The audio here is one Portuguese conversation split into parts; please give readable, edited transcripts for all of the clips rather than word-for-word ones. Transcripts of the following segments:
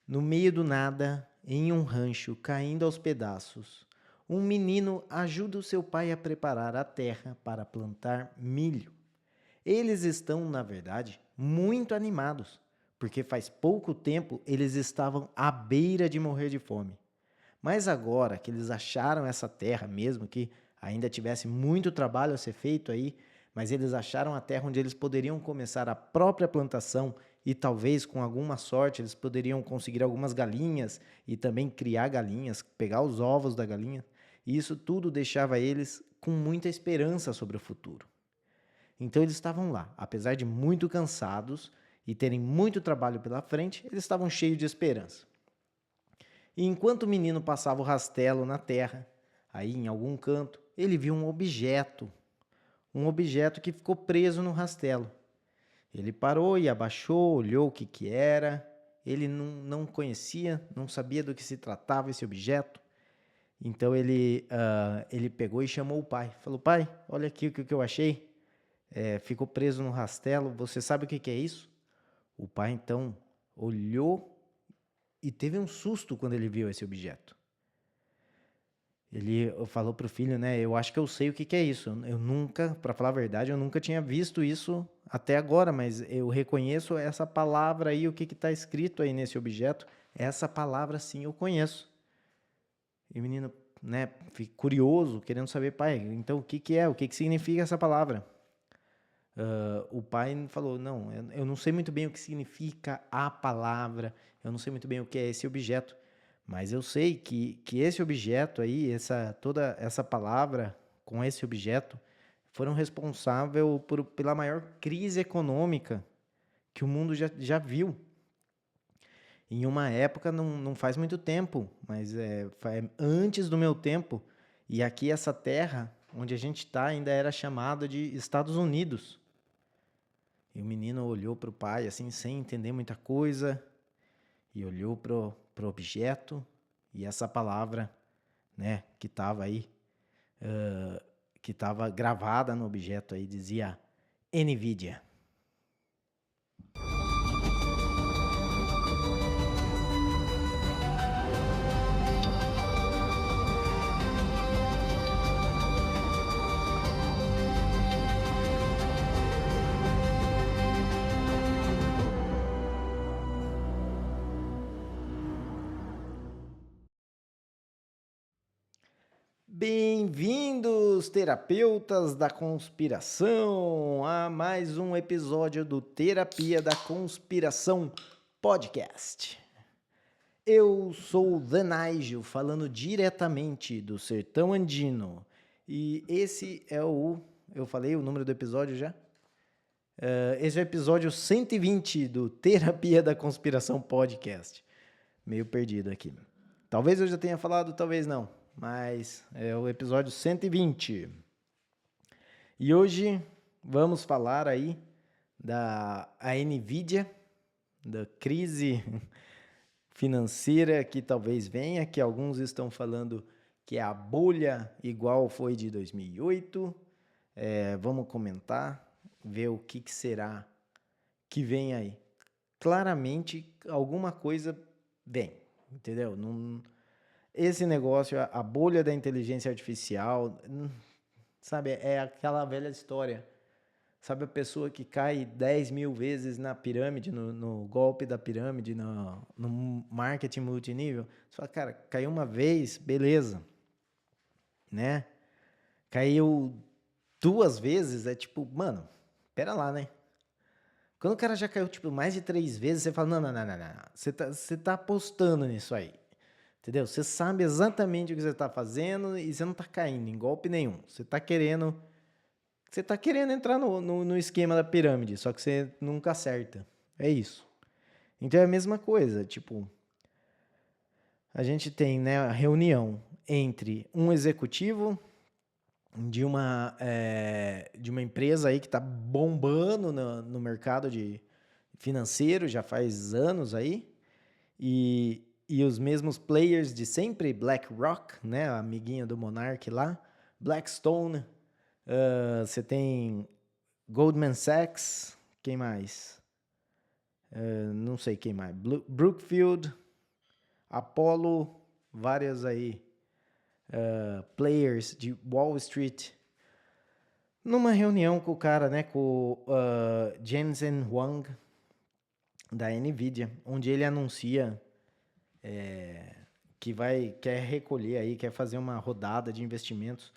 No meio do nada, em um rancho caindo aos pedaços, um menino ajuda o seu pai a preparar a terra para plantar milho. Eles estão, na verdade, muito animados, porque faz pouco tempo eles estavam à beira de morrer de fome. Mas agora que eles acharam essa terra, mesmo que ainda tivesse muito trabalho a ser feito aí, mas eles acharam a terra onde eles poderiam começar a própria plantação e talvez com alguma sorte eles poderiam conseguir algumas galinhas e também criar galinhas, pegar os ovos da galinha. E isso tudo deixava eles com muita esperança sobre o futuro. Então eles estavam lá, apesar de muito cansados e terem muito trabalho pela frente, eles estavam cheios de esperança. E enquanto o menino passava o rastelo na terra, aí em algum canto, ele viu um objeto que ficou preso no rastelo. Ele parou e abaixou, olhou o que era. Ele não conhecia, não sabia do que se tratava esse objeto. Então ele pegou e chamou o pai. Falou: pai, olha aqui o que eu achei. Ficou preso no rastelo. Você sabe o que é isso? O pai então olhou e teve um susto quando ele viu esse objeto. Ele falou pro filho, né? Eu acho que eu sei o que é isso. Eu nunca, para falar a verdade, eu nunca tinha visto isso até agora, mas eu reconheço essa palavra aí, o que está escrito aí nesse objeto. Essa palavra sim eu conheço. E o menino, né, fica curioso, querendo saber, pai, então o que é? O que significa essa palavra? O pai falou, não, eu não sei muito bem o que significa a palavra, eu não sei muito bem o que é esse objeto, mas eu sei que esse objeto aí, toda essa palavra com esse objeto, foram responsáveis pela maior crise econômica que o mundo já viu. Em uma época, não faz muito tempo, mas antes do meu tempo, e aqui essa terra onde a gente está ainda era chamada de Estados Unidos. E o menino olhou para o pai, assim, sem entender muita coisa, e olhou pro objeto, e essa palavra, né, que estava aí, que estava gravada no objeto aí, dizia NVIDIA. Bem-vindos, terapeutas da conspiração, a mais um episódio do Terapia da Conspiração Podcast. Eu sou o The Nigel, falando diretamente do Sertão Andino. E esse é eu falei o número do episódio já? Esse é o episódio 120 do Terapia da Conspiração Podcast. Meio perdido aqui. Talvez eu já tenha falado, talvez não. Mas é o episódio 120. E hoje vamos falar aí da NVIDIA, da crise financeira que talvez venha, que alguns estão falando que é a bolha igual foi de 2008. Vamos comentar, ver o que será que vem aí. Claramente, alguma coisa vem, entendeu? Esse negócio, a bolha da inteligência artificial, sabe, é aquela velha história. Sabe a pessoa que cai 10 mil vezes na pirâmide, no golpe da pirâmide, no marketing multinível? Você fala, cara, caiu uma vez, beleza, né? Caiu 2 vezes, é tipo, mano, pera lá, né? Quando o cara já caiu, tipo, mais de 3 vezes, você fala, não. Você tá apostando nisso aí. Entendeu? Você sabe exatamente o que você está fazendo e você não está caindo em golpe nenhum. Você tá querendo entrar no esquema da pirâmide, só que você nunca acerta. É isso. Então é a mesma coisa. Tipo, a gente tem, né, a reunião entre um executivo de uma empresa aí que está bombando no mercado financeiro já faz anos aí. E os mesmos players de sempre, BlackRock, né, a amiguinha do Monarch lá, Blackstone, você tem Goldman Sachs, quem mais? Não sei quem mais. Brookfield, Apollo, várias aí players de Wall Street, numa reunião com o cara, né, com o Jensen Huang, da NVIDIA, onde ele anuncia que quer recolher aí, quer fazer uma rodada de investimentos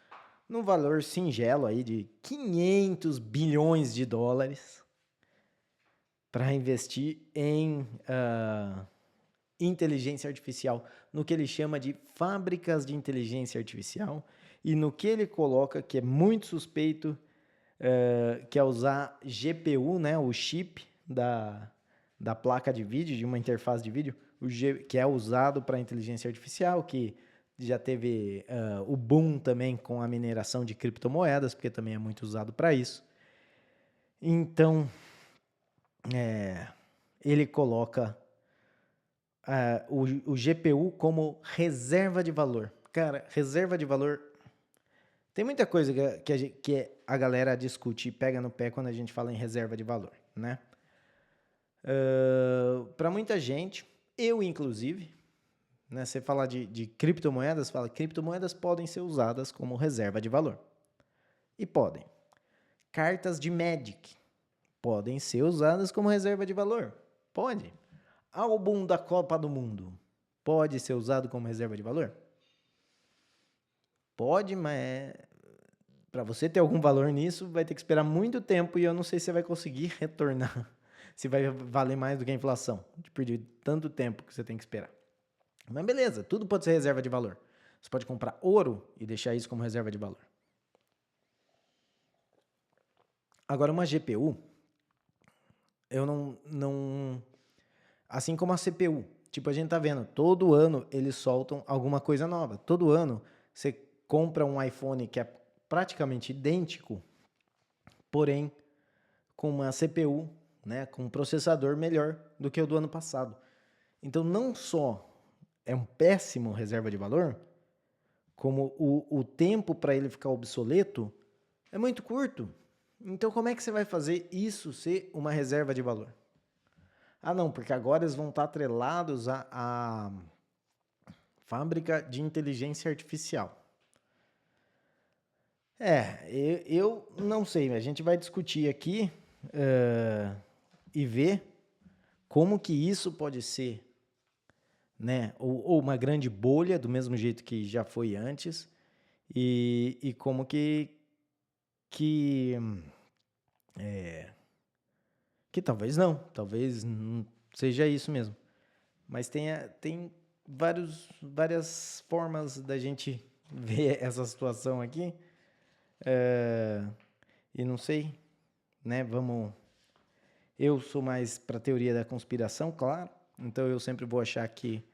num valor singelo aí de 500 bilhões de dólares para investir em inteligência artificial, no que ele chama de fábricas de inteligência artificial, e no que ele coloca, que é muito suspeito, que é usar GPU, né, o chip da placa de vídeo, de uma interface de vídeo, que é usado para inteligência artificial, que já teve o boom também com a mineração de criptomoedas, porque também é muito usado para isso. Então, ele coloca o GPU como reserva de valor. Cara, reserva de valor... Tem muita coisa que a galera discute e pega no pé quando a gente fala em reserva de valor, né? Para muita gente, eu inclusive, né, você fala de criptomoedas, fala que criptomoedas podem ser usadas como reserva de valor. E podem. Cartas de Magic podem ser usadas como reserva de valor. Pode. Álbum da Copa do Mundo pode ser usado como reserva de valor? Pode, mas para você ter algum valor nisso, vai ter que esperar muito tempo e eu não sei se você vai conseguir retornar, se vai valer mais do que a inflação, de perder tanto tempo que você tem que esperar. Mas beleza, tudo pode ser reserva de valor. Você pode comprar ouro e deixar isso como reserva de valor. Agora, uma GPU, eu não... Assim como a CPU. Tipo, a gente tá vendo, todo ano eles soltam alguma coisa nova. Todo ano você compra um iPhone que é praticamente idêntico, porém com uma CPU, né, com um processador melhor do que o do ano passado. Então, não só é um péssimo reserva de valor, como o tempo para ele ficar obsoleto é muito curto. Então, como é que você vai fazer isso ser uma reserva de valor? Ah, não, porque agora eles vão estar atrelados à fábrica de inteligência artificial. Eu não sei, a gente vai discutir aqui e ver como que isso pode ser, né, ou uma grande bolha, do mesmo jeito que já foi antes, e como que talvez não seja isso mesmo. Mas tem várias formas da gente ver essa situação aqui. E não sei, né? Eu sou mais para a teoria da conspiração, claro. Então eu sempre vou achar que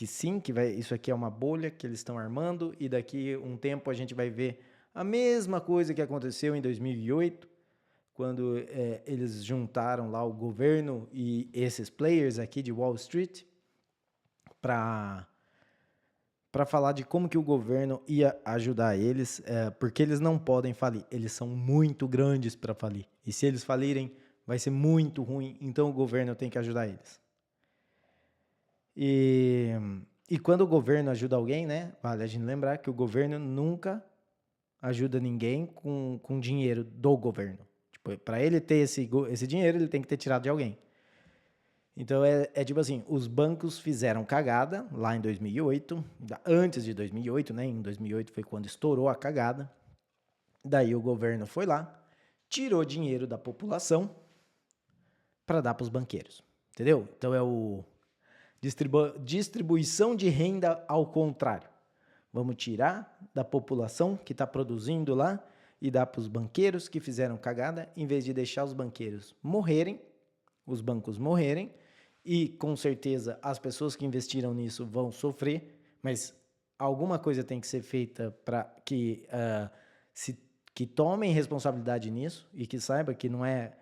sim, isso aqui é uma bolha que eles estão armando, e daqui um tempo a gente vai ver a mesma coisa que aconteceu em 2008, quando eles juntaram lá o governo e esses players aqui de Wall Street para falar de como que o governo ia ajudar eles, porque eles não podem falir, eles são muito grandes para falir, e se eles falirem, vai ser muito ruim, então o governo tem que ajudar eles. E quando o governo ajuda alguém, né, vale a gente lembrar que o governo nunca ajuda ninguém com dinheiro do governo. Tipo, para ele ter esse dinheiro, ele tem que ter tirado de alguém. Então, tipo assim, os bancos fizeram cagada lá em 2008, antes de 2008, né? Em 2008 foi quando estourou a cagada. Daí o governo foi lá, tirou dinheiro da população para dar para os banqueiros, entendeu? Então, é o distribuição de renda ao contrário. Vamos tirar da população que está produzindo lá e dar para os banqueiros que fizeram cagada, em vez de deixar os banqueiros morrerem, os bancos morrerem, e com certeza as pessoas que investiram nisso vão sofrer, mas alguma coisa tem que ser feita para que tomem responsabilidade nisso e que saiba que não é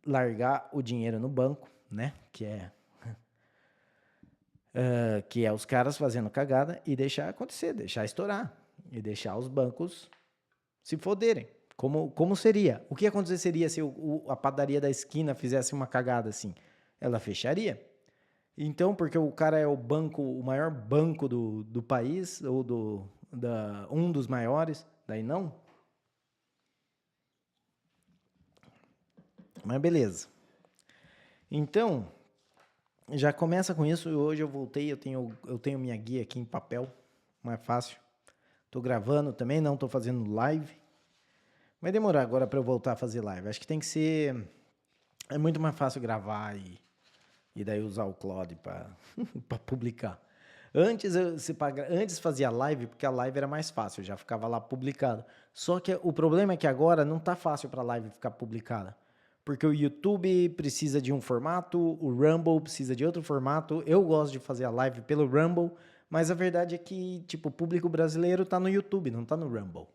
largar o dinheiro no banco, né? Que é os caras fazendo cagada e deixar acontecer, deixar estourar e deixar os bancos se foderem. Como seria? O que aconteceria se a padaria da esquina fizesse uma cagada assim? Ela fecharia. Então, porque o cara é o maior banco do país, ou um dos maiores, daí não. Mas beleza. Então, já começa com isso. Hoje eu voltei, eu tenho minha guia aqui em papel, mais fácil. Tô gravando também, não tô fazendo live. Vai demorar agora para eu voltar a fazer live. Acho que tem que ser... É muito mais fácil gravar e daí usar o Claude para publicar. Antes fazia live, porque a live era mais fácil, já ficava lá publicado. Só que o problema é que agora não tá fácil para a live ficar publicada. Porque o YouTube precisa de um formato, o Rumble precisa de outro formato. Eu gosto de fazer a live pelo Rumble, mas a verdade é que, tipo, o público brasileiro tá no YouTube, não tá no Rumble.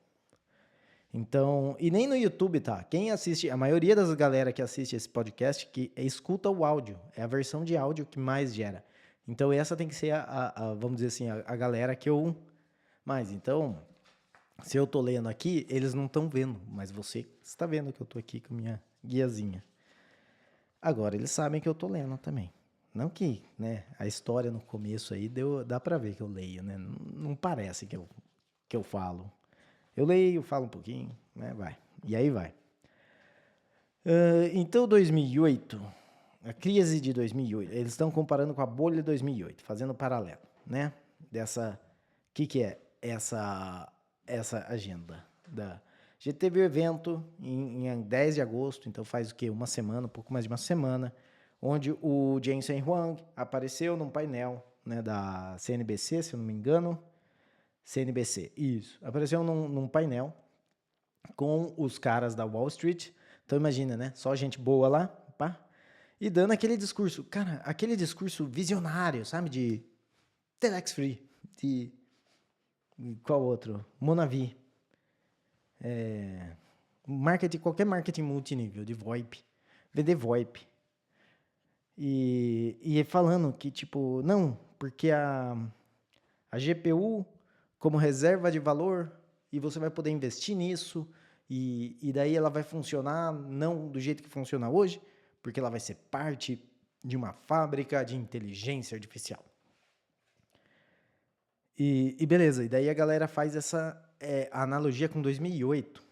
Então, e nem no YouTube tá. Quem assiste, a maioria das galera que assiste esse podcast que escuta o áudio, é a versão de áudio que mais gera. Então, essa tem que ser vamos dizer assim, a galera que eu mais. Então, se eu tô lendo aqui, eles não estão vendo, mas você está vendo que eu tô aqui com minha guiazinha. Agora, eles sabem que eu tô lendo também. Não que, né, a história no começo aí dá para ver que eu leio, né? Não parece que eu falo. Eu leio, falo um pouquinho, né? Vai. E aí vai. Então, 2008, a crise de 2008, eles estão comparando com a bolha de 2008, fazendo paralelo, né? Que é essa agenda? A gente teve o evento em 10 de agosto, então faz o quê? Uma semana, um pouco mais de uma semana, onde o Jensen Huang apareceu num painel, né, da CNBC, se eu não me engano. CNBC, isso. Apareceu num painel com os caras da Wall Street. Então imagina, né? Só gente boa lá, pá. E dando aquele discurso, cara, aquele discurso visionário, sabe? De Telex Free, de qual outro? Monavi. Qualquer marketing multinível, de VoIP. Vender VoIP. E falando que, tipo, não, porque a GPU como reserva de valor e você vai poder investir nisso e daí ela vai funcionar não do jeito que funciona hoje, porque ela vai ser parte de uma fábrica de inteligência artificial. E beleza, e daí a galera faz essa analogia com 2008,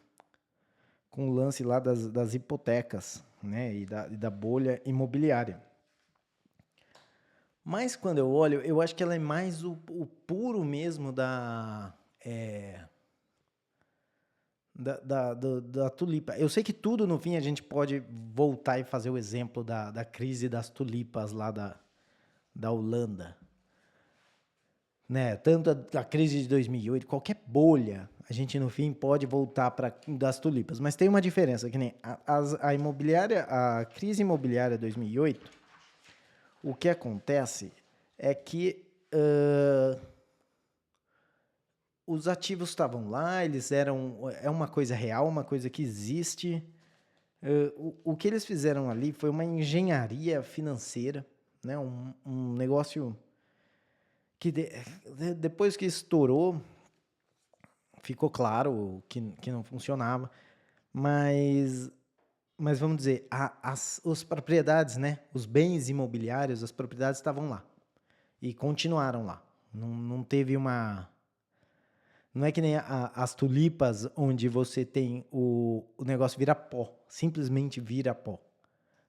com o lance lá das hipotecas, né, e da bolha imobiliária. Mas quando eu olho, eu acho que ela é mais o puro mesmo da tulipa. Eu sei que tudo, no fim, a gente pode voltar e fazer o exemplo da crise das tulipas lá da Holanda. Né? Tanto a crise de 2008, qualquer bolha, a gente, no fim, pode voltar para das tulipas. Mas tem uma diferença, que nem a crise imobiliária de 2008, o que acontece é que os ativos estavam lá, é uma coisa real, uma coisa que existe. O que eles fizeram ali foi uma engenharia financeira, né? Um negócio que depois que estourou, ficou claro que não funcionava, mas vamos dizer, as propriedades, né? Os bens imobiliários, as propriedades estavam lá e continuaram lá. Não teve uma... Não é que nem as tulipas, onde você tem o negócio vira pó, simplesmente vira pó,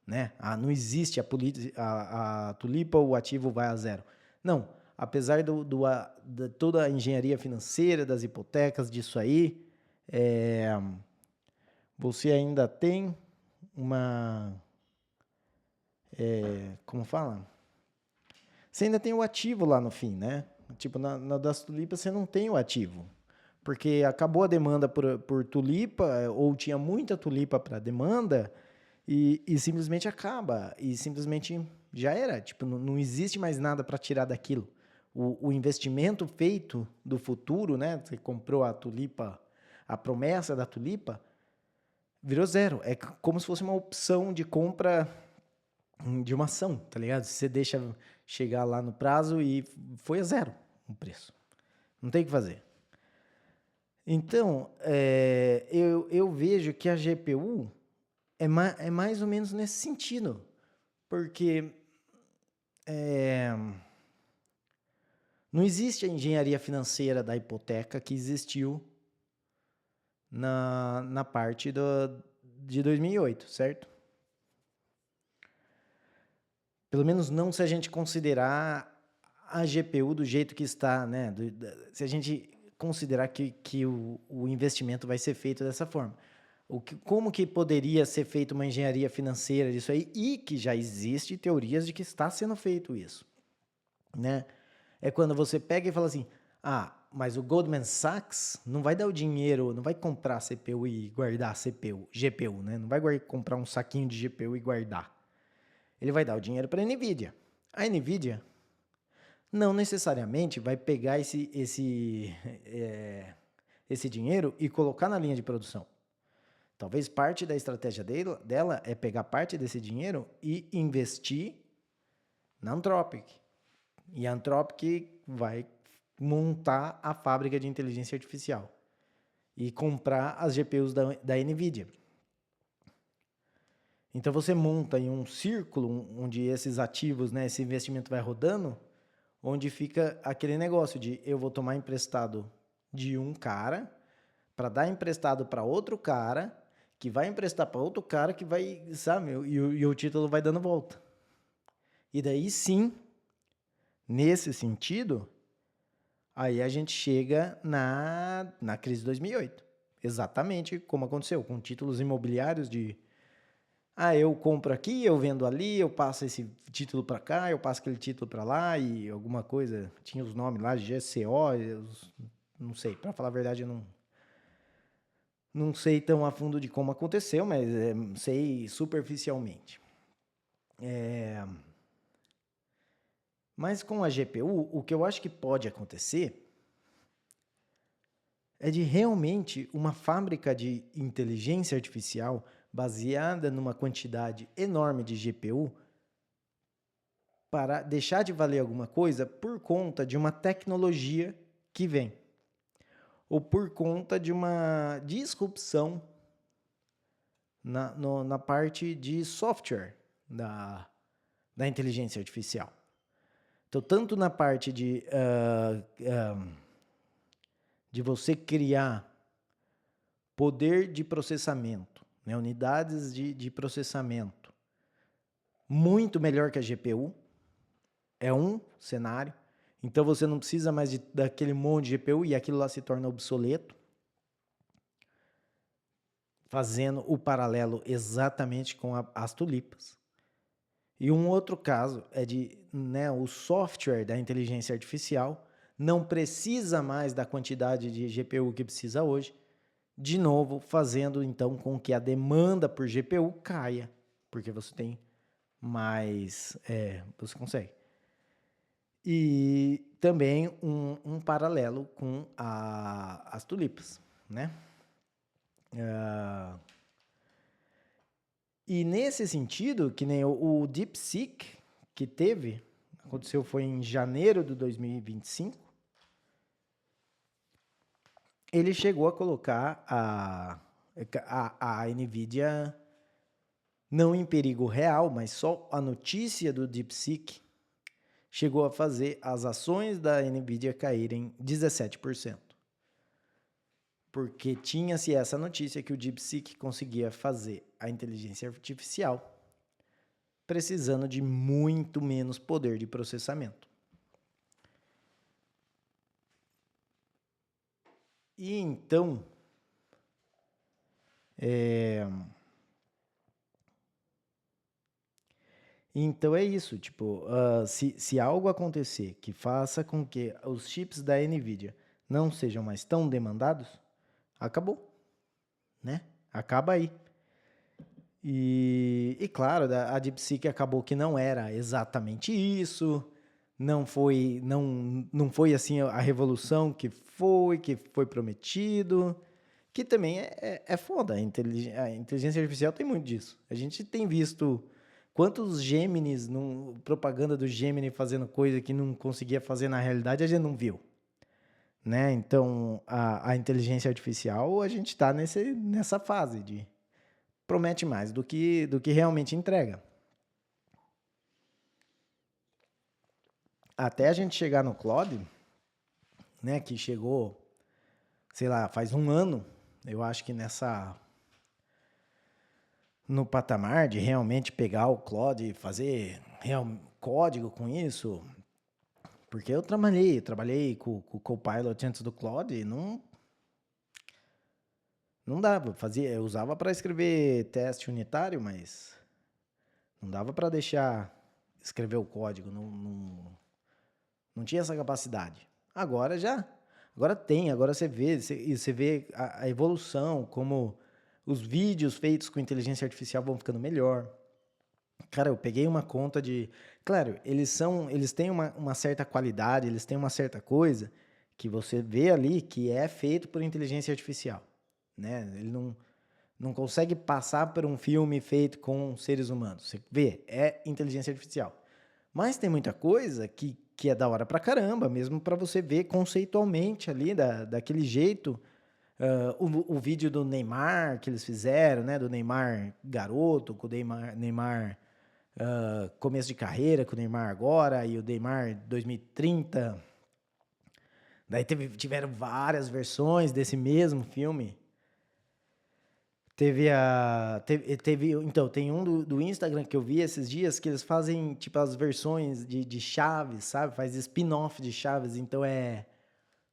né? Não existe a tulipa, o ativo vai a zero. Não, apesar de toda a engenharia financeira, das hipotecas, disso aí, você ainda tem uma... como fala? Você ainda tem o ativo lá no fim, né? Tipo, na das tulipas você não tem o ativo. Porque acabou a demanda por tulipa, ou tinha muita tulipa para demanda, e simplesmente acaba. E simplesmente já era. Tipo, não existe mais nada para tirar daquilo. O investimento feito do futuro, né? Você comprou a tulipa, a promessa da tulipa, virou zero. É como se fosse uma opção de compra de uma ação, tá ligado? Você deixa chegar lá no prazo e foi a zero o preço. Não tem o que fazer. Então, eu vejo que a GPU é mais ou menos nesse sentido. Porque não existe a engenharia financeira da hipoteca que existiu na parte de 2008, certo? Pelo menos não se a gente considerar a GPU do jeito que está, né? Se a gente considerar que o investimento vai ser feito dessa forma. Como que poderia ser feita uma engenharia financeira disso aí? E que já existe teorias de que está sendo feito isso, né? É quando você pega e fala assim, mas o Goldman Sachs não vai dar o dinheiro, não vai comprar CPU e guardar GPU, né? Não vai comprar um saquinho de GPU e guardar. Ele vai dar o dinheiro para a NVIDIA. A NVIDIA não necessariamente vai pegar esse dinheiro e colocar na linha de produção. Talvez parte da estratégia dela é pegar parte desse dinheiro e investir na Anthropic. E a Anthropic vai montar a fábrica de inteligência artificial e comprar as GPUs da NVIDIA. Então você monta em um círculo onde esses ativos, né, esse investimento vai rodando, onde fica aquele negócio de eu vou tomar emprestado de um cara para dar emprestado para outro cara, que vai emprestar para outro cara que vai, sabe, e o título vai dando volta. E daí sim, nesse sentido, aí a gente chega na crise de 2008. Exatamente como aconteceu, com títulos imobiliários de eu compro aqui, eu vendo ali, eu passo esse título para cá, eu passo aquele título para lá e alguma coisa, tinha os nomes lá, GCO, não sei, para falar a verdade eu não sei tão a fundo de como aconteceu, mas sei superficialmente. Mas com a GPU, o que eu acho que pode acontecer é de realmente uma fábrica de inteligência artificial baseada numa quantidade enorme de GPU para deixar de valer alguma coisa por conta de uma tecnologia que vem. Ou por conta de uma disrupção na parte de software da inteligência artificial. Então, tanto na parte de você criar poder de processamento, né, unidades de processamento, muito melhor que a GPU, é um cenário. Então, você não precisa mais daquele monte de GPU e aquilo lá se torna obsoleto. Fazendo o paralelo exatamente com as tulipas. E um outro caso é de o software da inteligência artificial não precisa mais da quantidade de GPU que precisa hoje, de novo fazendo então com que a demanda por GPU caia, porque você tem mais, você consegue. E também um paralelo com as tulipas, né? E nesse sentido, que nem o DeepSeek que aconteceu foi em janeiro de 2025, ele chegou a colocar a NVIDIA não em perigo real, mas só a notícia do DeepSeek chegou a fazer as ações da NVIDIA caírem 17%. Porque tinha-se essa notícia que o DeepSeek conseguia fazer a inteligência artificial precisando de muito menos poder de processamento. E então, então é isso, tipo, se algo acontecer que faça com que os chips da NVIDIA não sejam mais tão demandados, acabou, né? Acaba aí. E claro, a DeepSeek acabou que não era exatamente isso, não foi assim a revolução que foi prometido, que também é foda. A inteligência artificial tem muito disso. A gente tem visto quantos Geminis, propaganda do Gemini fazendo coisa que não conseguia fazer na realidade, a gente não viu. Né? Então, a inteligência artificial, a gente está nessa fase de promete mais do que realmente entrega. até a gente chegar no Claude, né, que chegou, sei lá, faz um ano, eu acho que no patamar de realmente pegar o Claude e fazer código com isso, porque eu trabalhei com o Copilot antes do Claude e não dava, eu usava para escrever teste unitário, mas não dava para deixar escrever o código, não tinha essa capacidade. Agora tem, agora você vê a evolução, como os vídeos feitos com inteligência artificial vão ficando melhor. Cara, eu peguei uma conta claro, eles têm uma certa qualidade, eles têm uma certa coisa que você vê ali que é feito por inteligência artificial, né? Ele não consegue passar por um filme feito com seres humanos. Você vê, é inteligência artificial. Mas tem muita coisa que é da hora pra caramba, mesmo para você ver conceitualmente ali, daquele jeito. O vídeo do Neymar que eles fizeram, né? Do Neymar garoto, com o Neymar começo de carreira, com o Neymar agora, e o Neymar 2030. Daí tiveram várias versões desse mesmo filme. Então, tem um do Instagram que eu vi esses dias que eles fazem, tipo, as versões de Chaves, sabe? Faz spin-off de Chaves. Então,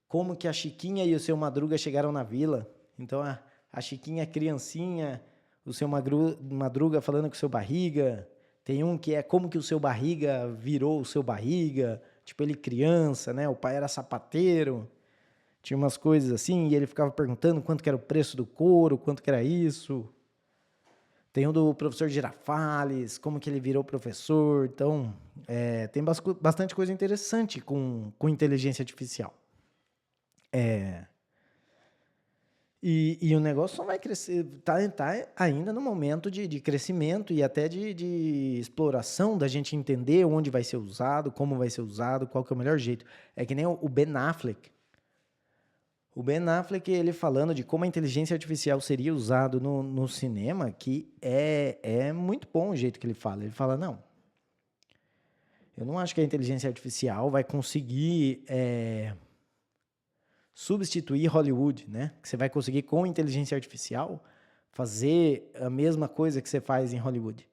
como que a Chiquinha e o Seu Madruga chegaram na vila. Então, a Chiquinha criancinha, o Seu Madruga falando com o Seu Barriga. Tem um que é como que o Seu Barriga virou o Seu Barriga. Tipo, ele criança, né? O pai era sapateiro. Tinha umas coisas assim, e ele ficava perguntando quanto que era o preço do couro, quanto que era isso. Tem um do professor Girafales, como que ele virou professor. Então, tem bastante coisa interessante com inteligência artificial. E o negócio só vai crescer, tá ainda no momento de crescimento e até de exploração, da gente entender onde vai ser usado, como vai ser usado, qual que é o melhor jeito. É que nem o Ben Affleck. O Ben Affleck, ele falando de como a inteligência artificial seria usado no cinema, que é muito bom o jeito que ele fala. Ele fala, não, eu não acho que a inteligência artificial vai conseguir substituir Hollywood, né? Que você vai conseguir, com inteligência artificial, fazer a mesma coisa que você faz em Hollywood.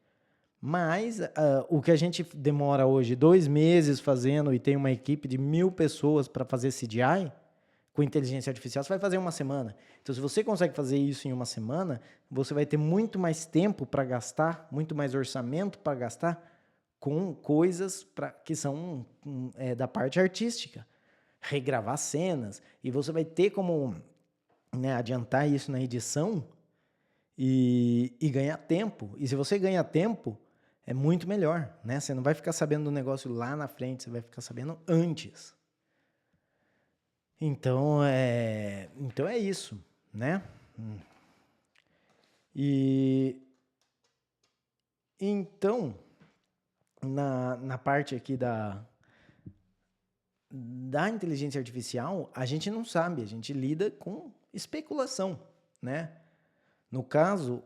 Mas o que a gente demora hoje 2 meses fazendo e tem uma equipe de 1.000 pessoas para fazer CGI, com inteligência artificial, você vai fazer em uma semana. Então, se você consegue fazer isso em uma semana, você vai ter muito mais tempo para gastar, muito mais orçamento para gastar com coisas que são da parte artística. Regravar cenas. E você vai ter como, né, adiantar isso na edição e ganhar tempo. E se você ganha tempo, é muito melhor, né? Você não vai ficar sabendo do negócio lá na frente, você vai ficar sabendo antes. Então é isso, né? E então, na parte aqui da inteligência artificial, a gente não sabe, a gente lida com especulação, né? No caso,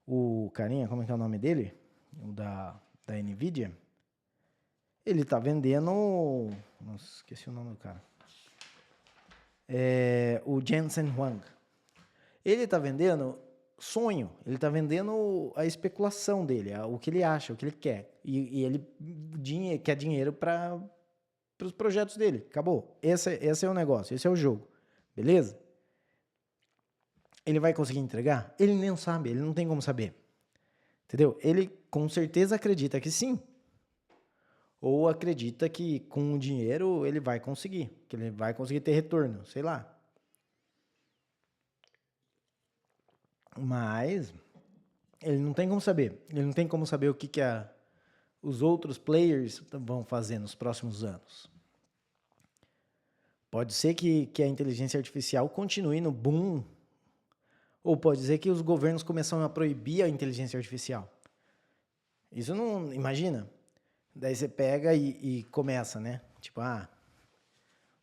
o carinha, como é que é o nome dele? O da NVIDIA. Ele tá vendendo... Nossa, esqueci o nome do cara. O Jensen Huang. Ele tá vendendo sonho. Ele tá vendendo a especulação dele, o que ele acha, o que ele quer. E ele quer dinheiro para os projetos dele. Acabou. Esse é o negócio, esse é o jogo. Beleza? Ele vai conseguir entregar? Ele nem sabe, ele não tem como saber. Entendeu? Ele com certeza acredita que sim. Ou acredita que com o dinheiro ele vai conseguir, que ele vai conseguir ter retorno, sei lá. Mas ele não tem como saber. Ele não tem como saber o que os outros players vão fazer nos próximos anos. Pode ser que a inteligência artificial continue no boom, ou pode ser que os governos começam a proibir a inteligência artificial. Isso não... Imagina... Daí você pega e começa, né? Tipo,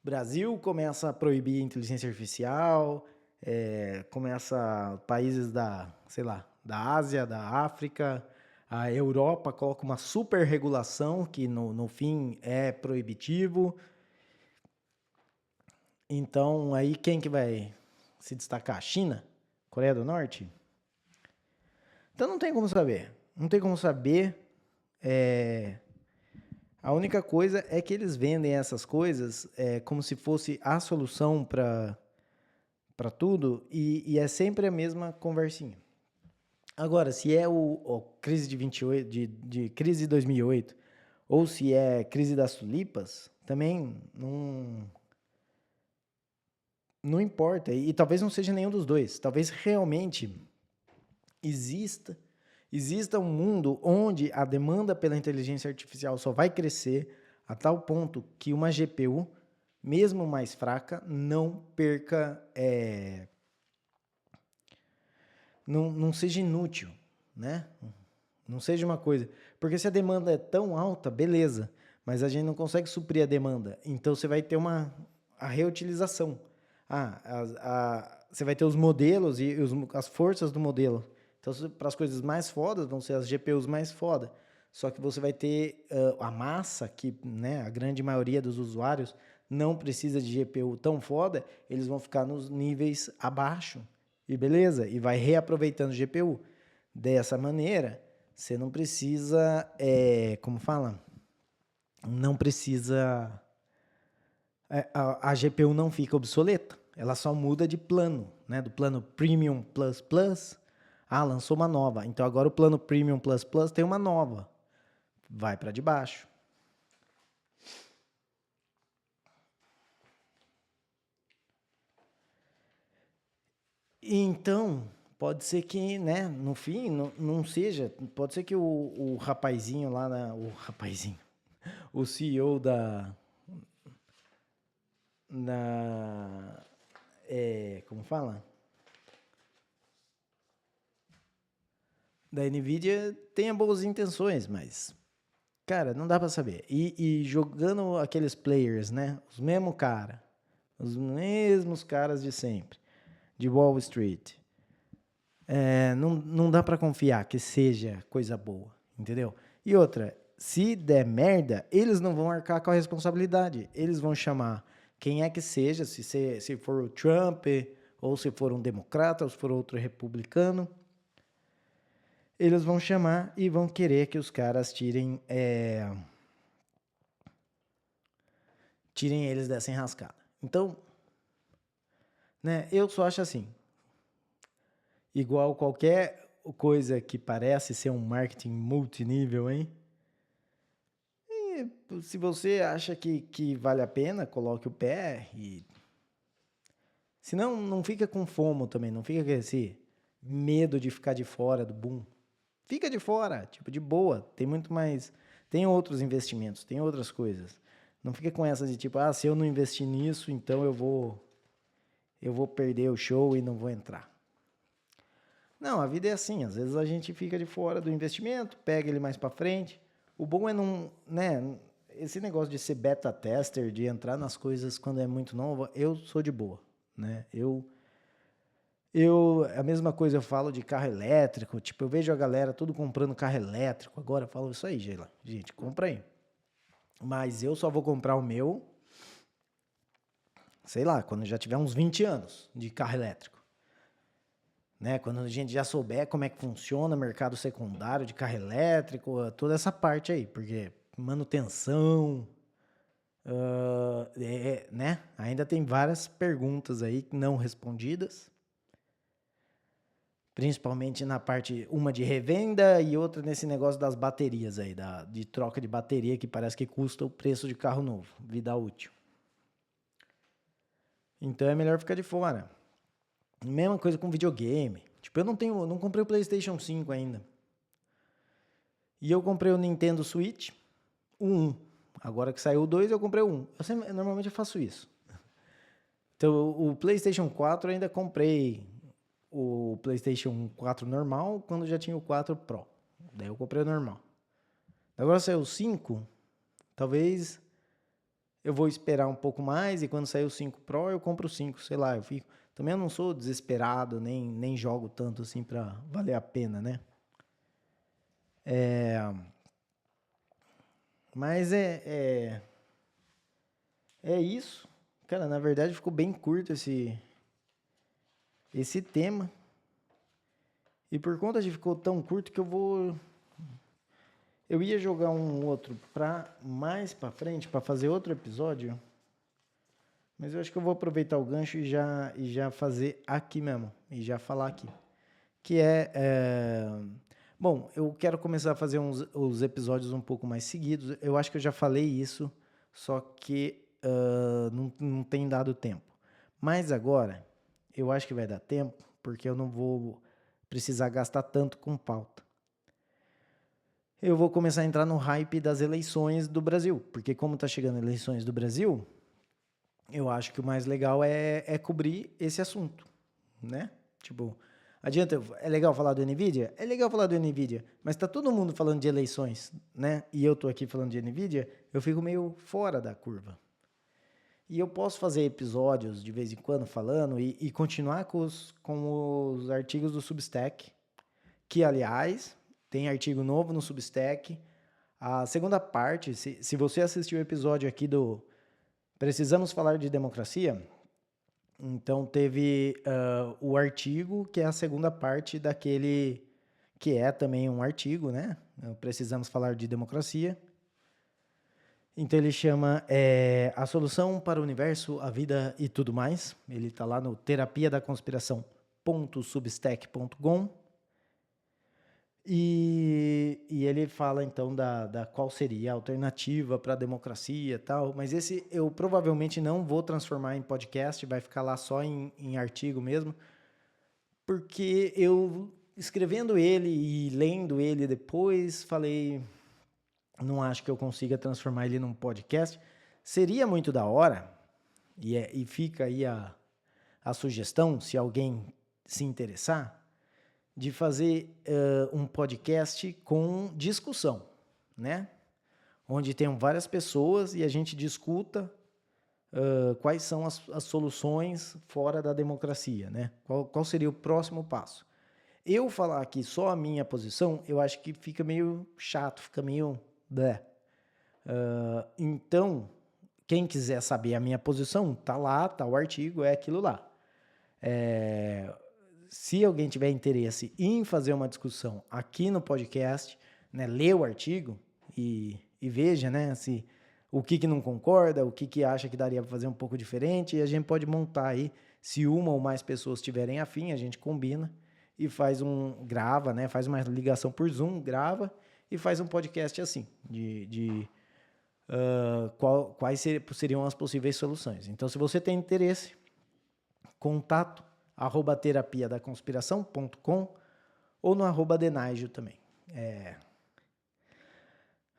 Brasil começa a proibir a inteligência artificial, começa países da Ásia, da África, A Europa coloca uma super regulação que no fim é proibitivo. Então, aí quem que vai se destacar? China? Coreia do Norte? Então não tem como saber. Não tem como saber. A única coisa é que eles vendem essas coisas como se fosse a solução para tudo e é sempre a mesma conversinha. Agora, se é o crise de 28, de crise de 2008, ou se é crise das tulipas, também não importa. E talvez não seja nenhum dos dois. Talvez realmente exista um mundo onde a demanda pela inteligência artificial só vai crescer a tal ponto que uma GPU, mesmo mais fraca, não perca, não seja inútil, né? Não seja uma coisa. Porque se a demanda é tão alta, beleza, mas a gente não consegue suprir a demanda. Então você vai ter a reutilização. Você vai ter os modelos e as forças do modelo. Então, para as coisas mais fodas, vão ser as GPUs mais foda. Só que você vai ter a massa, que né, a grande maioria dos usuários não precisa de GPU tão foda, eles vão ficar nos níveis abaixo. E beleza, e vai reaproveitando GPU. Dessa maneira, você não precisa, como fala? Não precisa, a GPU não fica obsoleta, ela só muda de plano, né? Do plano Premium Plus Plus, lançou uma nova, então agora o plano Premium Plus Plus tem uma nova, vai para de baixo. Então, pode ser que, né, no fim, não seja, pode ser que o rapazinho lá, o CEO como fala? Da NVIDIA tenha boas intenções, mas, cara, não dá pra saber. E jogando aqueles players, né, os mesmos caras de sempre, de Wall Street, não dá pra confiar que seja coisa boa, entendeu? E outra, se der merda, eles não vão arcar com a responsabilidade. Eles vão chamar quem é que seja, se for o Trump, ou se for um democrata, ou se for outro republicano, eles vão chamar e vão querer que os caras tirem eles dessa enrascada. Então, né, eu só acho assim, igual qualquer coisa que parece ser um marketing multinível, hein? E se você acha que vale a pena, coloque o pé e... Senão, não fica com FOMO também, não fica com esse medo de ficar de fora do boom. Fica de fora, tipo, de boa. Tem muito mais... Tem outros investimentos, tem outras coisas. Não fica com essa de tipo, se eu não investir nisso, então eu vou perder o show e não vou entrar. Não, a vida é assim. Às vezes a gente fica de fora do investimento, pega ele mais para frente. O bom é não, né? Esse negócio de ser beta tester, de entrar nas coisas quando é muito nova, eu sou de boa, né? A mesma coisa eu falo de carro elétrico, tipo, eu vejo a galera tudo comprando carro elétrico, agora eu falo isso aí, gente, compra aí. Mas eu só vou comprar o meu, sei lá, quando já tiver uns 20 anos de carro elétrico. Né? Quando a gente já souber como é que funciona o mercado secundário de carro elétrico, toda essa parte aí, porque manutenção, né? Ainda tem várias perguntas aí não respondidas. Principalmente na parte, uma de revenda e outra nesse negócio das baterias aí, de troca de bateria, que parece que custa o preço de carro novo, vida útil. Então é melhor ficar de fora. Mesma coisa com videogame. Tipo, eu não comprei o PlayStation 5 ainda. E eu comprei o Nintendo Switch, o 1. Agora que saiu o 2, eu comprei o 1. Normalmente eu faço isso. Então, o PlayStation 4 eu ainda comprei o PlayStation 4 normal quando já tinha o 4 Pro. Daí eu comprei o normal. Agora saiu o 5, talvez eu vou esperar um pouco mais e quando sair o 5 Pro eu compro o 5, sei lá, eu fico... Também eu não sou desesperado, nem jogo tanto assim pra valer a pena, né? Mas é isso. Cara, na verdade ficou bem curto esse tema. E por conta de ficou tão curto que eu ia jogar um outro mais pra frente, pra fazer outro episódio. Mas eu acho que eu vou aproveitar o gancho e já fazer aqui mesmo. E já falar aqui. Que bom, eu quero começar a fazer os episódios um pouco mais seguidos. Eu acho que eu já falei isso, só que não tem dado tempo. Mas agora, eu acho que vai dar tempo, porque eu não vou precisar gastar tanto com pauta. Eu vou começar a entrar no hype das eleições do Brasil, porque como tá chegando eleições do Brasil, eu acho que o mais legal é cobrir esse assunto, né? Tipo, é legal falar do NVIDIA? É legal falar do NVIDIA, mas tá todo mundo falando de eleições, né? E eu tô aqui falando de NVIDIA, eu fico meio fora da curva. E eu posso fazer episódios de vez em quando falando e continuar com os artigos do Substack, que, aliás, tem artigo novo no Substack. A segunda parte, se você assistiu o episódio aqui do Precisamos Falar de Democracia, então teve o artigo, que é a segunda parte daquele que é também um artigo, né? Precisamos Falar de Democracia. Então ele chama A Solução para o Universo, a Vida e Tudo Mais. Ele está lá no terapiadaconspiração.substack.com. E ele fala então da qual seria a alternativa para a democracia e tal, mas esse eu provavelmente não vou transformar em podcast, vai ficar lá só em artigo mesmo, porque eu escrevendo ele e lendo ele depois, falei, não acho que eu consiga transformar ele num podcast. Seria muito da hora, e fica aí a sugestão, se alguém se interessar, de fazer um podcast com discussão, né? Onde tenham várias pessoas e a gente discuta quais são as soluções fora da democracia, né? Qual seria o próximo passo? Eu falar aqui só a minha posição, eu acho que fica meio chato, fica meio... então, quem quiser saber a minha posição, tá lá, tá o artigo, é aquilo lá. Se alguém tiver interesse em fazer uma discussão aqui no podcast, né, lê o artigo e veja, né, se o que não concorda, o que acha que daria para fazer um pouco diferente, e a gente pode montar aí, se uma ou mais pessoas tiverem afim, a gente combina e grava, né, faz uma ligação por Zoom, grava e faz um podcast assim, quais seriam as possíveis soluções. Então, se você tem interesse, contato @terapiadaconspiração.com ou no @denaigio também.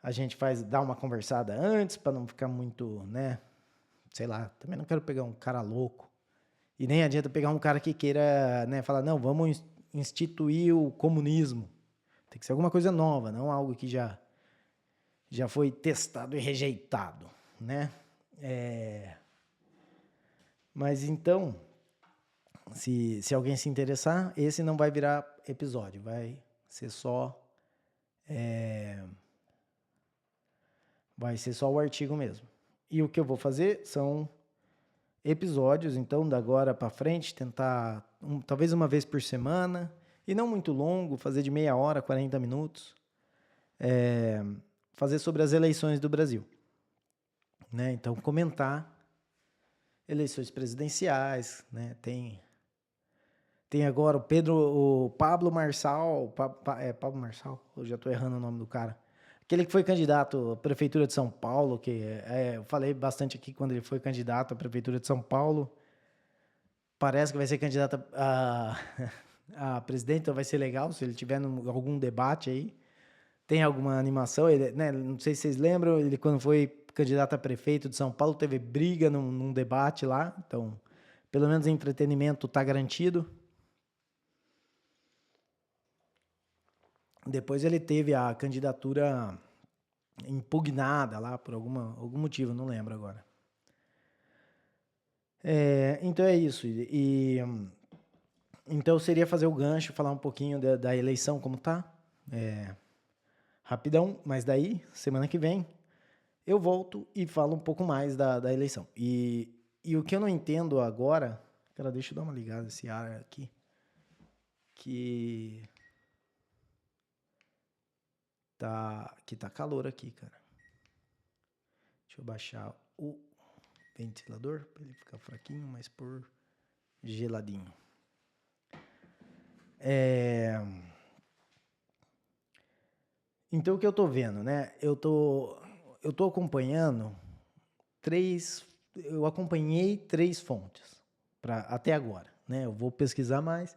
A gente dá uma conversada antes para não ficar muito, né? Sei lá, também não quero pegar um cara louco. E nem adianta pegar um cara que queira, né, falar, não, vamos instituir o comunismo. Tem que ser alguma coisa nova, não algo que já foi testado e rejeitado, né? Mas então, se alguém se interessar, esse não vai virar episódio, vai ser só o artigo mesmo. E o que eu vou fazer são episódios, então, da agora para frente, tentar talvez uma vez por semana, e não muito longo, fazer de meia hora, 40 minutos, fazer sobre as eleições do Brasil. Né? Então, comentar eleições presidenciais, né? Tem agora o Pablo Marçal, Pablo Marçal, eu já estou errando o nome do cara. Aquele que foi candidato à Prefeitura de São Paulo, que eu falei bastante aqui quando ele foi candidato à Prefeitura de São Paulo. Parece que vai ser candidato a presidente, então vai ser legal se ele tiver algum debate aí. Tem alguma animação, ele, né? Não sei se vocês lembram, ele quando foi candidato a prefeito de São Paulo, teve briga num debate lá, então pelo menos entretenimento está garantido. Depois ele teve a candidatura impugnada lá por algum motivo, não lembro agora. Então é isso. Então seria fazer o gancho, falar um pouquinho da eleição, como tá. rapidão, mas daí, semana que vem, eu volto e falo um pouco mais da eleição. E o que eu não entendo agora... Cara, deixa eu dar uma ligada nesse ar aqui. Que tá calor aqui, cara. Deixa eu baixar o ventilador para ele ficar fraquinho, mas por geladinho. Então, o que eu tô vendo, né? Eu tô acompanhando eu acompanhei 3 fontes até agora, né? Eu vou pesquisar mais,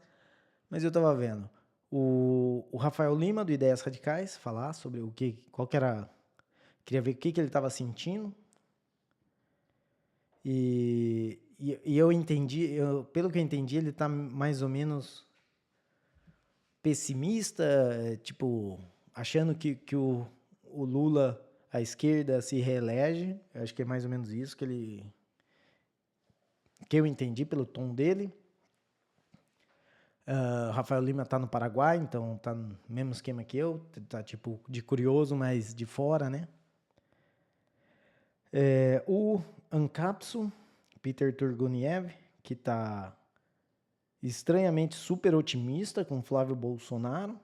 mas eu tava vendo o Rafael Lima, do Ideias Radicais, falar sobre qual que era... Queria ver o que ele estava sentindo. E eu entendi, pelo que eu entendi, ele tá mais ou menos pessimista, tipo, achando que o Lula, a esquerda, se reelege. Eu acho que é mais ou menos isso que eu entendi pelo tom dele. Rafael Lima tá no Paraguai, então tá no mesmo esquema que eu, tá tipo de curioso, mas de fora, né? O Ancapsu, Peter Turguniev, que tá estranhamente super otimista com Flávio Bolsonaro.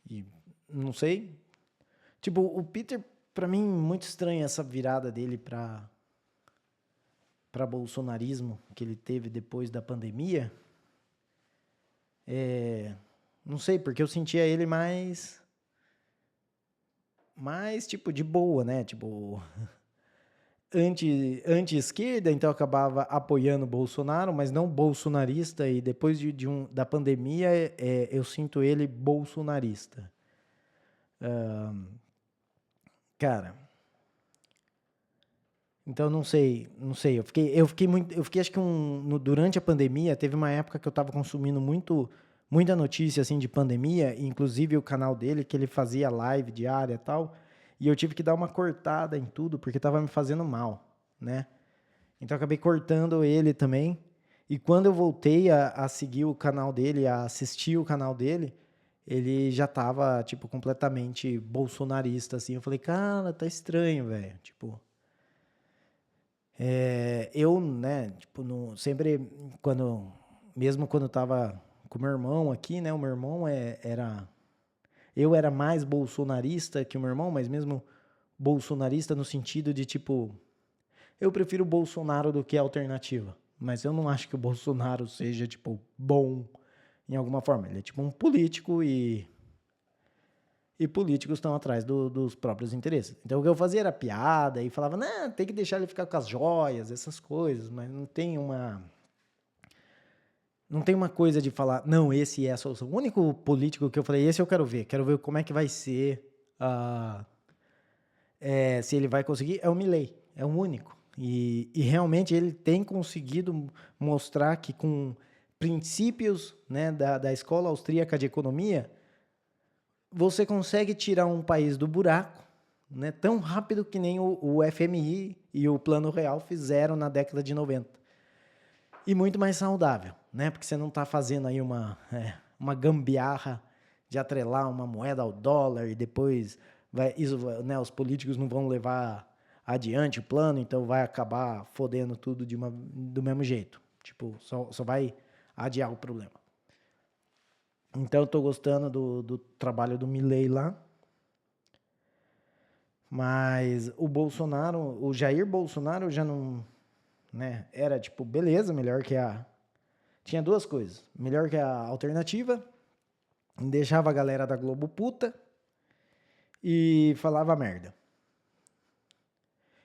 E não sei. Tipo, o Peter, pra mim, muito estranho essa virada dele pra bolsonarismo que ele teve depois da pandemia. Não sei, porque eu sentia ele mais tipo, de boa, né? Tipo, anti-esquerda, então eu acabava apoiando o Bolsonaro, mas não bolsonarista, e depois da pandemia eu sinto ele bolsonarista. Cara, então não sei, eu fiquei acho que durante a pandemia, teve uma época que eu tava consumindo muita notícia, assim, de pandemia, inclusive o canal dele, que ele fazia live diária e tal, e eu tive que dar uma cortada em tudo, porque tava me fazendo mal, né? Então eu acabei cortando ele também, e quando eu voltei a seguir o canal dele, a assistir o canal dele, ele já tava, tipo, completamente bolsonarista, assim. Eu falei, cara, tá estranho, velho, tipo... eu, né, tipo, sempre, mesmo quando eu tava com meu irmão aqui, né, o meu irmão eu era mais bolsonarista que o meu irmão, mas mesmo bolsonarista no sentido de, tipo, eu prefiro o Bolsonaro do que a alternativa, mas eu não acho que o Bolsonaro seja, tipo, bom em alguma forma. Ele é tipo um político e políticos estão atrás dos próprios interesses. Então o que eu fazia era piada e falava, não, tem que deixar ele ficar com as joias, essas coisas, mas não tem uma coisa de falar, não, esse é a solução. O único político que eu falei, esse eu quero ver como é que vai ser, se ele vai conseguir, é o Milei, é o único. E realmente ele tem conseguido mostrar que com princípios, né, da escola austríaca de economia, você consegue tirar um país do buraco, né, tão rápido que nem o FMI e o Plano Real fizeram na década de 90. E muito mais saudável, né? Porque você não está fazendo aí uma gambiarra de atrelar uma moeda ao dólar e depois né, os políticos não vão levar adiante o plano, então vai acabar fodendo tudo do mesmo jeito. Tipo, só vai adiar o problema. Então eu tô gostando do trabalho do Milei lá. Mas o Jair Bolsonaro já não, né, era tipo, beleza, melhor que tinha 2 coisas. Melhor que a alternativa, deixava a galera da Globo puta e falava merda.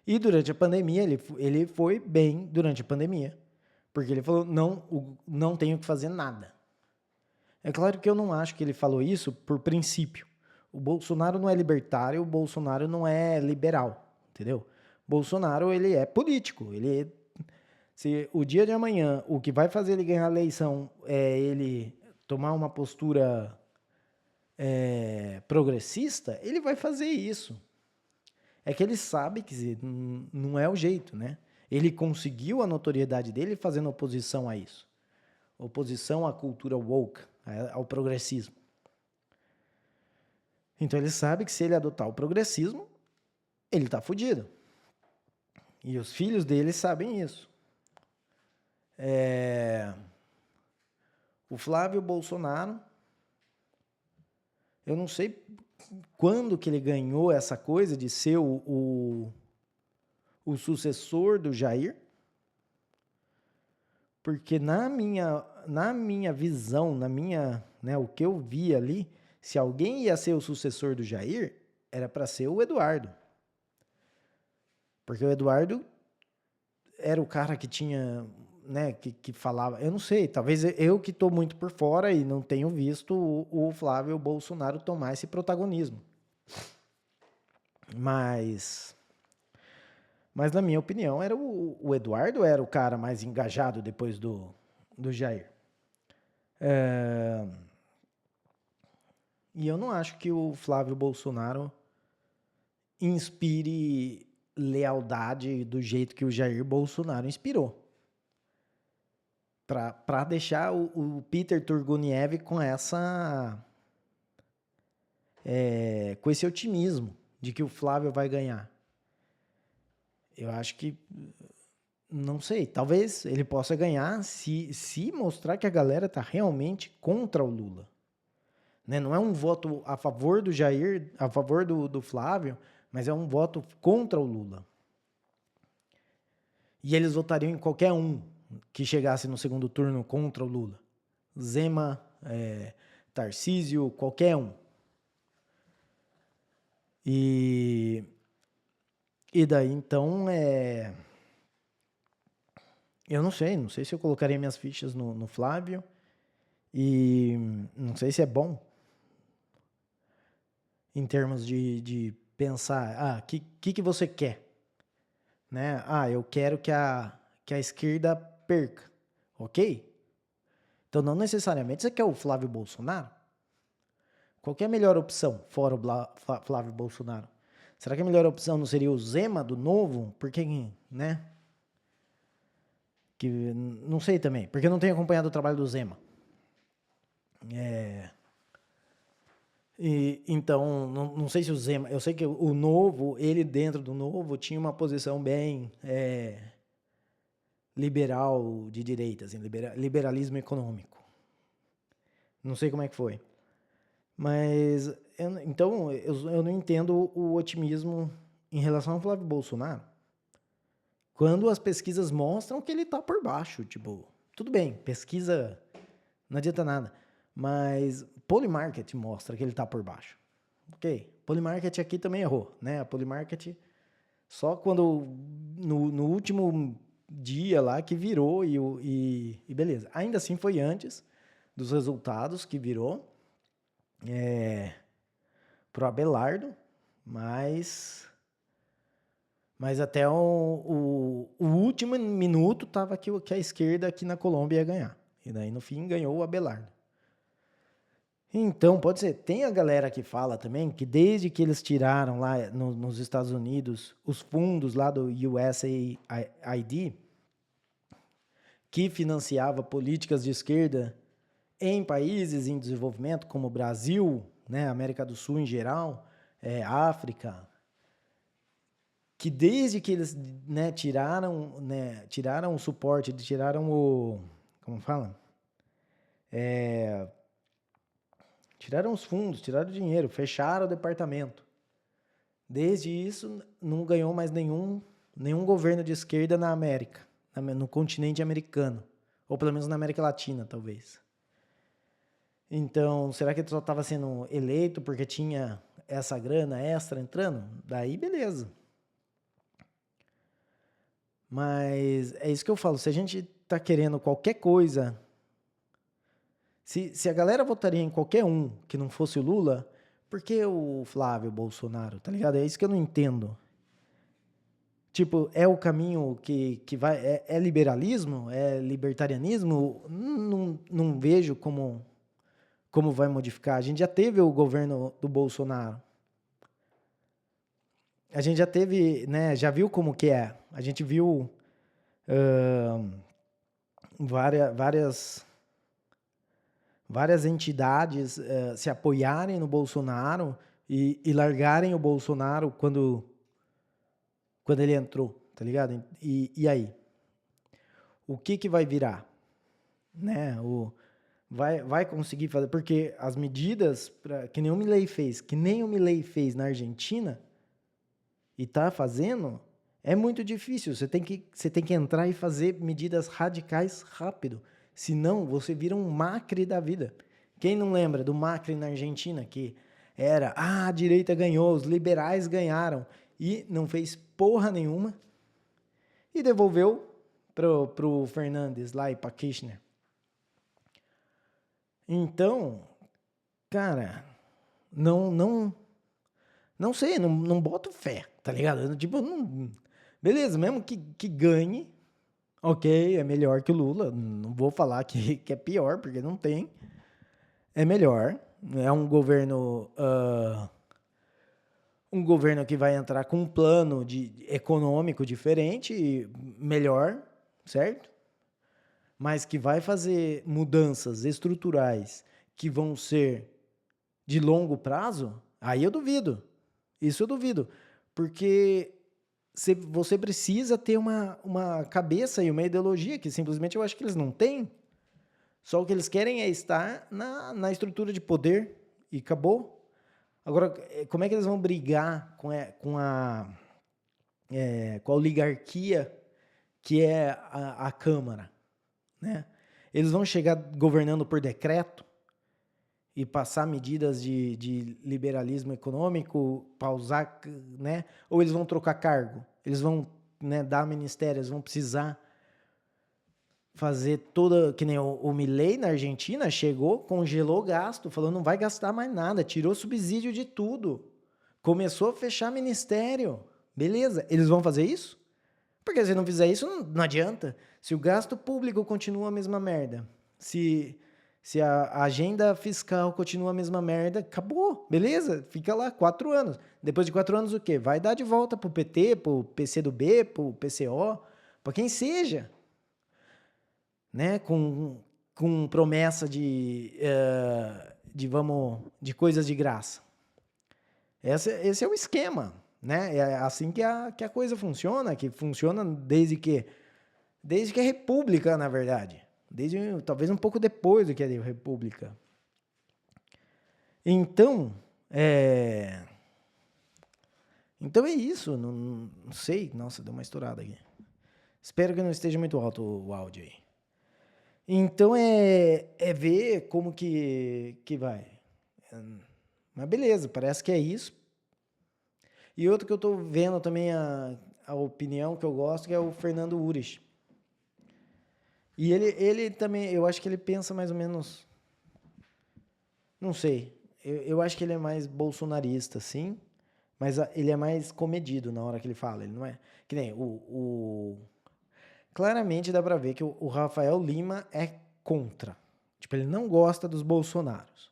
E durante a pandemia, ele foi bem durante a pandemia. Porque ele falou, não tenho que fazer nada. É claro que eu não acho que ele falou isso por princípio. O Bolsonaro não é libertário, o Bolsonaro não é liberal, entendeu? Bolsonaro, ele é político, se o dia de amanhã o que vai fazer ele ganhar a eleição é ele tomar uma postura progressista, ele vai fazer isso. É que ele sabe que não é o jeito, né? Ele conseguiu a notoriedade dele fazendo oposição a isso. Oposição à cultura woke, ao progressismo. Então ele sabe que se ele adotar o progressismo, ele tá fudido. E os filhos dele sabem isso. O Flávio Bolsonaro, eu não sei quando que ele ganhou essa coisa de ser o sucessor do Jair, porque na minha visão, o que eu vi ali, se alguém ia ser o sucessor do Jair, era para ser o Eduardo. Porque o Eduardo era o cara que tinha, né, que falava, eu não sei, talvez eu que estou muito por fora e não tenho visto o Flávio Bolsonaro tomar esse protagonismo. Mas na minha opinião, era o Eduardo era o cara mais engajado depois do Jair. E eu não acho que o Flávio Bolsonaro inspire lealdade do jeito que o Jair Bolsonaro inspirou. Para deixar o Peter Turguniev com com esse otimismo de que o Flávio vai ganhar. Eu acho que, não sei, talvez ele possa ganhar se mostrar que a galera tá realmente contra o Lula. Né? Não é um voto a favor do Jair, a favor do Flávio, mas é um voto contra o Lula. E eles votariam em qualquer um que chegasse no segundo turno contra o Lula. Zema, Tarcísio, qualquer um. E daí, então, eu não sei se eu colocaria minhas fichas no Flávio, e não sei se é bom, em termos de pensar, que você quer? Né? Eu quero que a esquerda perca, ok? Então, não necessariamente você quer o Flávio Bolsonaro. Qual que é a melhor opção, fora o Flávio Bolsonaro? Será que a melhor opção não seria o Zema do Novo? Porque, né? Que não sei também, porque eu não tenho acompanhado o trabalho do Zema. Então, não sei se o Zema... Eu sei que o Novo, ele dentro do Novo, tinha uma posição bem liberal de direita, assim, liberalismo econômico. Não sei como é que foi. Mas, então, eu não entendo o otimismo em relação ao Flávio Bolsonaro. Quando as pesquisas mostram que ele tá por baixo, tipo, tudo bem, pesquisa não adianta nada, mas Polymarket mostra que ele tá por baixo. Ok, Polymarket aqui também errou, né? A Polymarket só quando no último dia lá que virou e beleza. Ainda assim foi antes dos resultados que virou pro Abelardo, mas até o último minuto estava que a esquerda aqui na Colômbia ia ganhar. E daí, no fim, ganhou o Abelardo. Então, pode ser. Tem a galera que fala também que desde que eles tiraram lá nos Estados Unidos os fundos lá do USAID, que financiava políticas de esquerda em países em desenvolvimento, como o Brasil, né, América do Sul em geral, África, que desde que eles, né, tiraram o suporte, tiraram o... Como fala? Tiraram os fundos, tiraram o dinheiro, fecharam o departamento. Desde isso, não ganhou mais nenhum governo de esquerda na América, no continente americano. Ou pelo menos na América Latina, talvez. Então, será que ele só estava sendo eleito porque tinha essa grana extra entrando? Daí, beleza. Mas é isso que eu falo, se a gente tá querendo qualquer coisa, se a galera votaria em qualquer um que não fosse o Lula, por que o Flávio Bolsonaro, tá ligado? É isso que eu não entendo. Tipo, é o caminho que vai... É liberalismo? É libertarianismo? Não vejo como vai modificar. A gente já teve o governo do Bolsonaro. A gente já teve, né? Já viu como que é. A gente viu várias entidades se apoiarem no Bolsonaro e largarem o Bolsonaro quando ele entrou, tá ligado? E aí? O que vai virar? Né? Vai conseguir fazer? Porque as medidas que nem o Milei fez na Argentina e tá fazendo, é muito difícil. Você tem que entrar e fazer medidas radicais rápido. Senão, você vira um Macri da vida. Quem não lembra do Macri na Argentina, que era, a direita ganhou, os liberais ganharam, e não fez porra nenhuma, e devolveu pro Fernandes lá e pra Kirchner. Então, cara, não sei, não boto fé, tá ligado? Tipo, beleza, mesmo que ganhe, ok, é melhor que o Lula, não vou falar que é pior, porque não tem, é melhor, é um governo que vai entrar com um plano econômico diferente, melhor, certo? Mas que vai fazer mudanças estruturais que vão ser de longo prazo, aí eu duvido. Isso eu duvido. Porque você precisa ter uma cabeça e uma ideologia que simplesmente eu acho que eles não têm. Só o que eles querem é estar na estrutura de poder e acabou. Agora, como é que eles vão brigar com a oligarquia que é a Câmara? Né? Eles vão chegar governando por decreto e passar medidas de liberalismo econômico, pausar, né? Ou eles vão trocar cargo, eles vão, né, dar ministérios, vão precisar fazer toda, que nem o Milei na Argentina chegou, congelou gasto, falou não vai gastar mais nada, tirou subsídio de tudo, começou a fechar ministério, beleza, eles vão fazer isso? Porque se não fizer isso, não adianta. Se o gasto público continua a mesma merda, se a agenda fiscal continua a mesma merda, acabou, beleza? Fica lá 4 anos. Depois de 4 anos, o quê? Vai dar de volta pro PT, pro PCdoB, pro PCO, para quem seja. Né? Com promessa de coisas de graça. Esse é o esquema. Né? É assim que a coisa funciona, que funciona desde que a República, na verdade. Talvez um pouco depois do que a República. Então é isso. Não sei. Nossa, deu uma estourada aqui. Espero que não esteja muito alto o áudio aí. Então é ver como que vai. Mas beleza, parece que é isso. E outro que eu estou vendo também a opinião que eu gosto, que é o Fernando Urich. E ele também, eu acho que ele pensa mais ou menos, não sei, eu acho que ele é mais bolsonarista, sim, mas ele é mais comedido na hora que ele fala, ele não é, que nem claramente dá pra ver que o Rafael Lima é contra, tipo, ele não gosta dos Bolsonaros.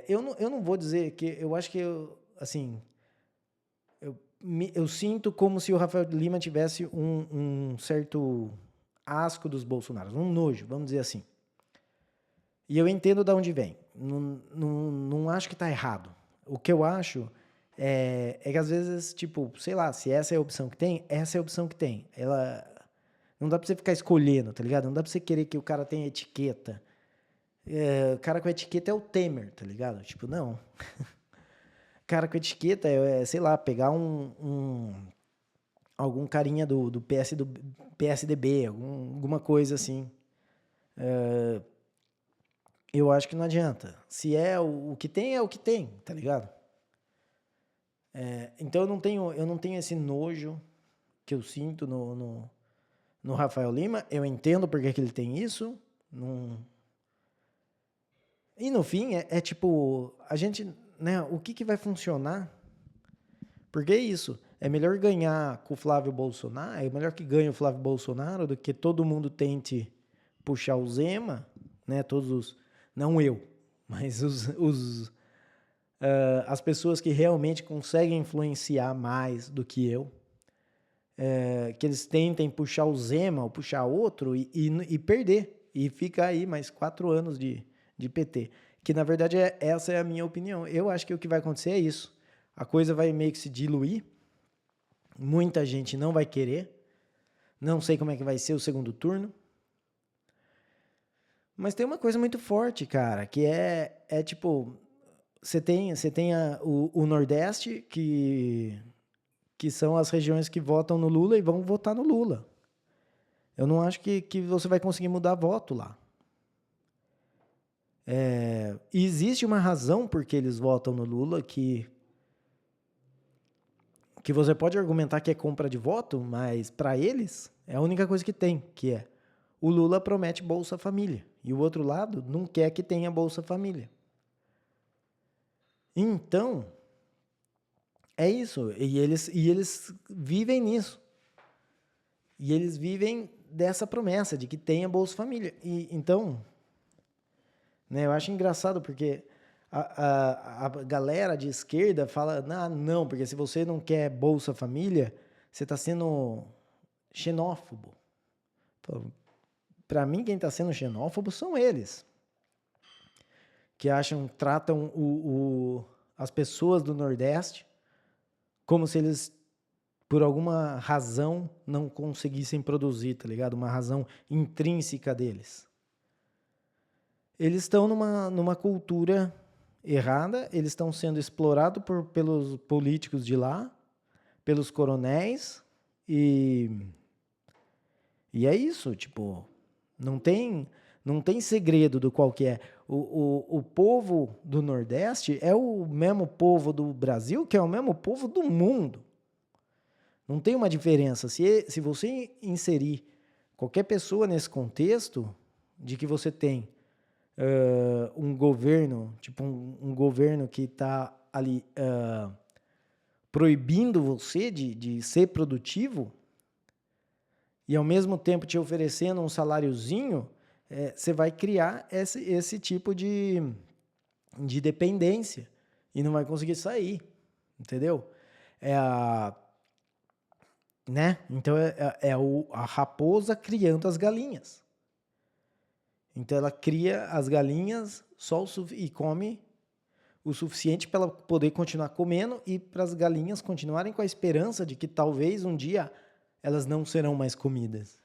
Eu não vou dizer que, eu acho que, assim, eu sinto como se o Rafael Lima tivesse um certo asco dos Bolsonaros, um nojo, vamos dizer assim. E eu entendo de onde vem. Não acho que está errado. O que eu acho é que às vezes, tipo, sei lá, se essa é a opção que tem, essa é a opção que tem. Ela não dá para você ficar escolhendo, tá ligado? Não dá para você querer que o cara tenha etiqueta. O cara com etiqueta é o Temer, tá ligado? Tipo, não. Cara com etiqueta sei lá, pegar algum carinha do PSDB, alguma coisa assim. Eu acho que não adianta. Se é o que tem, é o que tem, tá ligado? Então eu não tenho esse nojo que eu sinto no Rafael Lima. Eu entendo porque que ele tem isso. E no fim, tipo, a gente, né, o que vai funcionar? Porque é isso. É melhor ganhar com o Flávio Bolsonaro, é melhor que ganhe o Flávio Bolsonaro do que todo mundo tente puxar o Zema, né? Não eu, mas as pessoas que realmente conseguem influenciar mais do que eu, que eles tentem puxar o Zema ou puxar outro e perder. E fica aí mais 4 anos de de PT. Que, na verdade, essa é a minha opinião. Eu acho que o que vai acontecer é isso. A coisa vai meio que se diluir. Muita gente não vai querer. Não sei como é que vai ser o segundo turno. Mas tem uma coisa muito forte, cara, que é tipo... Você tem o Nordeste, que são as regiões que votam no Lula e vão votar no Lula. Eu não acho que você vai conseguir mudar voto lá. E existe uma razão por que eles votam no Lula que você pode argumentar que é compra de voto, mas para eles é a única coisa que tem, que é o Lula promete Bolsa Família e o outro lado não quer que tenha Bolsa Família. Então, é isso. E eles vivem nisso. E eles vivem dessa promessa de que tenha Bolsa Família. E, então, né, eu acho engraçado porque a galera de esquerda fala, não, porque se você não quer Bolsa Família, você está sendo xenófobo. Para mim, quem está sendo xenófobo são eles. Que tratam as pessoas do Nordeste como se eles, por alguma razão, não conseguissem produzir, tá ligado? Uma razão intrínseca deles. Eles estão numa cultura errada, eles estão sendo explorados pelos políticos de lá, pelos coronéis, e é isso, tipo, não tem segredo do qual que é. O povo do Nordeste é o mesmo povo do Brasil, que é o mesmo povo do mundo. Não tem uma diferença. Se você inserir qualquer pessoa nesse contexto de que você tem um governo, tipo um governo que está ali proibindo você de ser produtivo e ao mesmo tempo te oferecendo um saláriozinho, você vai criar esse tipo de dependência e não vai conseguir sair, entendeu? Né? Então a raposa criando as galinhas. Então ela cria as galinhas e come o suficiente para ela poder continuar comendo e para as galinhas continuarem com a esperança de que talvez um dia elas não serão mais comidas.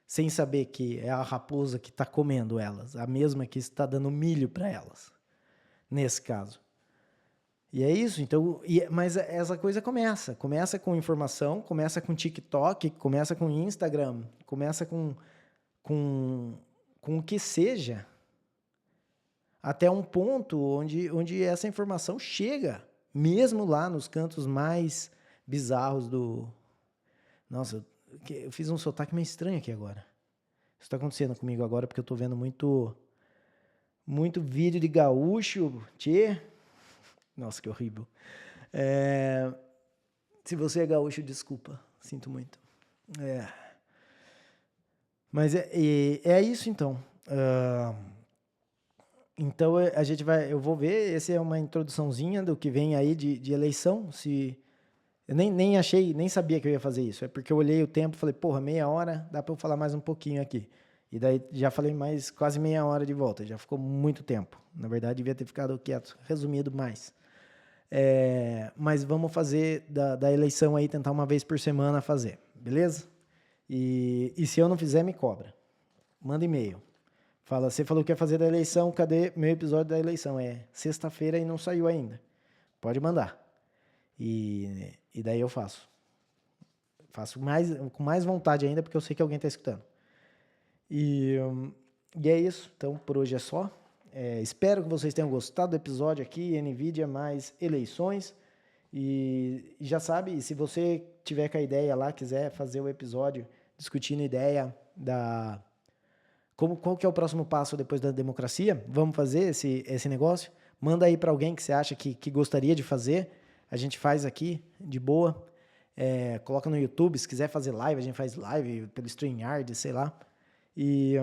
Sem saber que é a raposa que está comendo elas, a mesma que está dando milho para elas, nesse caso. E é isso, então, mas essa coisa começa com informação, começa com TikTok, começa com Instagram, começa com o que seja, até um ponto onde essa informação chega, mesmo lá nos cantos mais bizarros do... Nossa, eu fiz um sotaque meio estranho aqui agora. Isso está acontecendo comigo agora porque eu estou vendo muito vídeo de gaúcho, tchê. Nossa, que horrível. Se você é gaúcho, desculpa, sinto muito. Mas é isso então. Então a gente eu vou ver, essa é uma introduçãozinha do que vem aí de eleição. Eu nem sabia que eu ia fazer isso. É porque eu olhei o tempo e falei, porra, meia hora, dá para eu falar mais um pouquinho aqui. E daí já falei mais quase meia hora de volta, já ficou muito tempo. Na verdade, devia ter ficado quieto, resumido mais. Mas vamos fazer da eleição aí, tentar uma vez por semana fazer, beleza? E se eu não fizer, me cobra. Manda e-mail. Fala, você falou que ia fazer da eleição, cadê meu episódio da eleição? É sexta-feira e não saiu ainda. Pode mandar. E daí eu faço. Faço com mais vontade ainda, porque eu sei que alguém está escutando. E é isso. Então, por hoje é só. Espero que vocês tenham gostado do episódio aqui, NVIDIA mais eleições. E já sabe, se você tiver com a ideia lá, quiser fazer o episódio discutindo a ideia qual que é o próximo passo depois da democracia, vamos fazer esse negócio, manda aí para alguém que você acha que gostaria de fazer, a gente faz aqui, de boa, coloca no YouTube, se quiser fazer live, a gente faz live pelo StreamYard, sei lá, e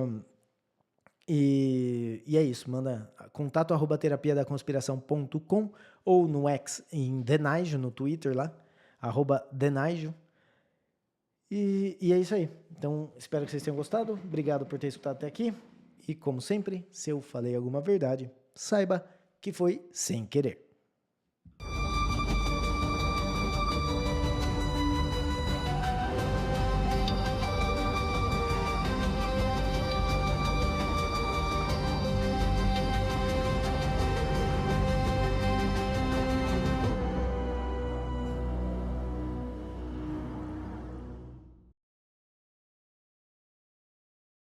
é isso, manda contato@terapiadaconspiração.com ou no X em Denaijo, no Twitter lá, @Denaijo. E é isso aí. Então, espero que vocês tenham gostado. Obrigado por ter escutado até aqui. E como sempre, se eu falei alguma verdade, saiba que foi sem querer.